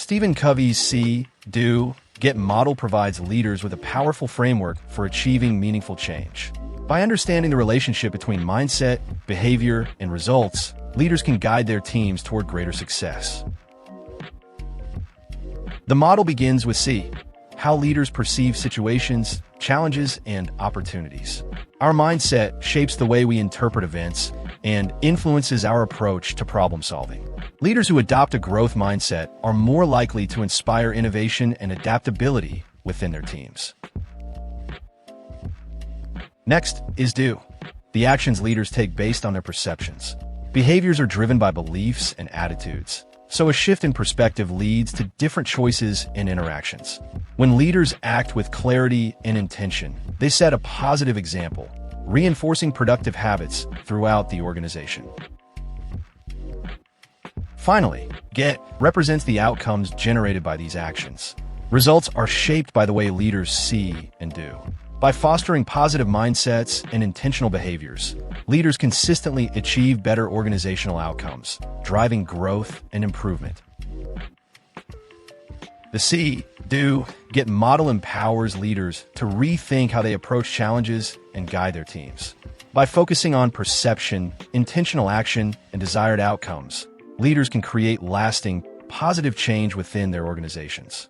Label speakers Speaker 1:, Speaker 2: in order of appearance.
Speaker 1: Stephen Covey's See, Do, Get model provides leaders with a powerful framework for achieving meaningful change. By understanding the relationship between mindset, behavior, and results, leaders can guide their teams toward greater success. The model begins with See, how leaders perceive situations, challenges, and opportunities. Our mindset shapes the way we interpret events and influences our approach to problem solving. Leaders who adopt a growth mindset are more likely to inspire innovation and adaptability within their teams. Next is Do, the actions leaders take based on their perceptions. Behaviors are driven by beliefs and attitudes, so a shift in perspective leads to different choices and interactions. When leaders act with clarity and intention, they set a positive example, reinforcing productive habits throughout the organization. Finally, Get represents the outcomes generated by these actions. Results are shaped by the way leaders see and do. By fostering positive mindsets and intentional behaviors, leaders consistently achieve better organizational outcomes, driving growth and improvement. The See, Do, Get model empowers leaders to rethink how they approach challenges and guide their teams. By focusing on perception, intentional action, and desired outcomes, leaders can create lasting, positive change within their organizations.